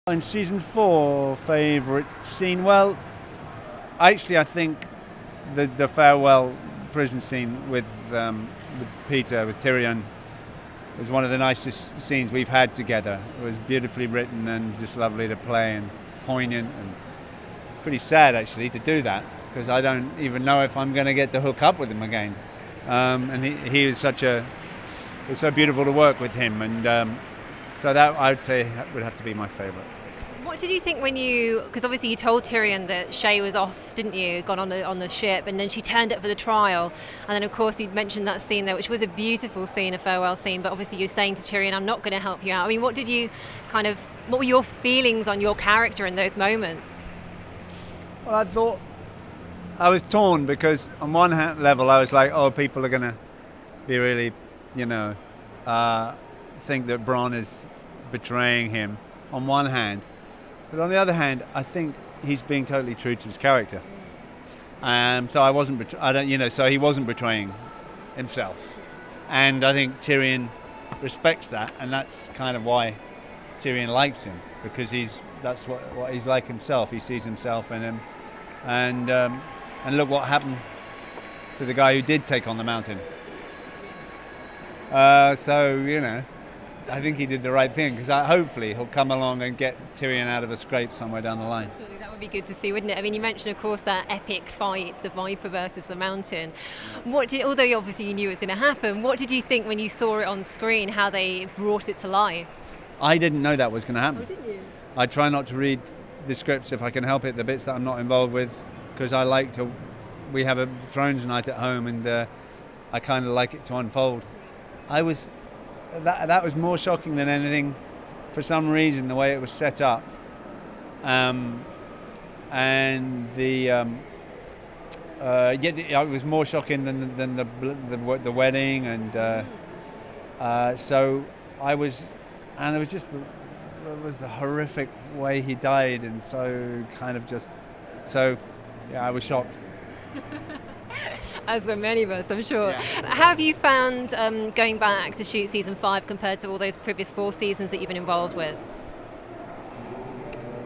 In season 4, favourite scene? Well, actually, I think the farewell prison scene with Peter, with Tyrion, was one of the nicest scenes we've had together. It was beautifully written and just lovely to play and poignant and pretty sad actually to do that, because I don't even know if I'm going to get to hook up with him again. And he is it was so beautiful to work with him, and so that I would say would have to be my favourite. What did you think because obviously you told Tyrion that Shay was off, didn't you, gone on the ship, and then she turned up for the trial, and then of course you'd mentioned that scene there, which was a beautiful scene, a farewell scene, but obviously you're saying to Tyrion, I'm not going to help you out. I mean, what were your feelings on your character in those moments? Well, I thought I was torn, because on one level I was like, oh, people are going to be really, think that Bronn is betraying him on one hand. But on the other hand, I think he's being totally true to his character. So I wasn't. So he wasn't betraying himself, and I think Tyrion respects that, and that's kind of why Tyrion likes him, because that's what he's like himself. He sees himself in him, and look what happened to the guy who did take on the mountain. I think he did the right thing, because hopefully he'll come along and get Tyrion out of a scrape somewhere down the line. That would be good to see, wouldn't it? I mean, you mentioned, of course, that epic fight, the Viper versus the Mountain. Although obviously you knew it was going to happen, what did you think when you saw it on screen, how they brought it to life? I didn't know that was going to happen. Oh, didn't you? I try not to read the scripts if I can help it, the bits that I'm not involved with, because we have a Thrones night at home, and I kind of like it to unfold. That was more shocking than anything, for some reason, the way it was set up, and it was more shocking than the wedding, and so I was, and it was the horrific way he died, and so I was shocked. As were many of us, I'm sure. Yeah. Have you found going back to shoot season 5 compared to all those previous 4 seasons that you've been involved with?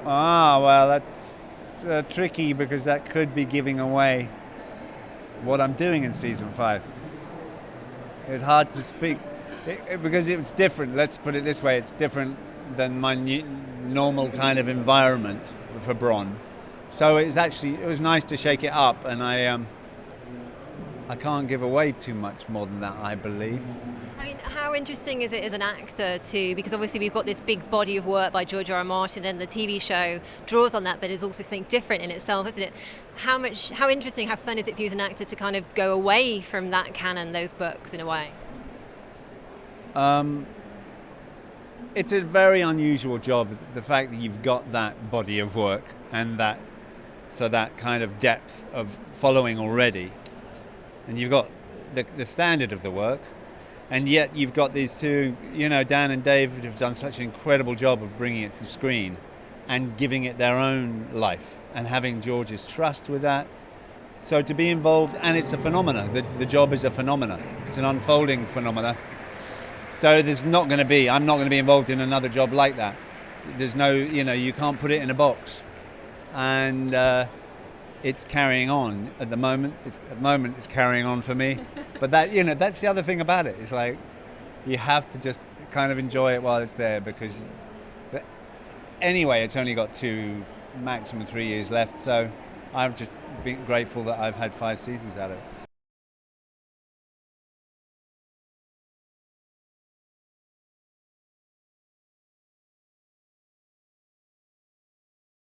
Well, that's tricky, because that could be giving away what I'm doing in season 5. It's hard to speak, because it's different. Let's put it this way: it's different than my normal kind of environment for Bronn. So it was nice to shake it up, and I can't give away too much more than that, I believe. I mean, how interesting is it as an actor because obviously we've got this big body of work by George R.R. Martin, and the TV show draws on that, but is also something different in itself, isn't it? How interesting, how fun is it for you as an actor to kind of go away from that canon, those books, in a way? It's a very unusual job, the fact that you've got that body of work and that kind of depth of following already. And you've got the standard of the work, and yet you've got these two, Dan and David have done such an incredible job of bringing it to screen and giving it their own life, and having George's trust with that. So to be involved, and it's a phenomena, the job is a phenomena, it's an unfolding phenomena. So I'm not going to be involved in another job like that. There's no, you can't put it in a box. And it's carrying on at the moment. It's carrying on for me. But that's the other thing about it. It's like you have to just kind of enjoy it while it's there, because anyway, it's only got 2, maximum 3 years left. So I've just been grateful that I've had 5 seasons out of it.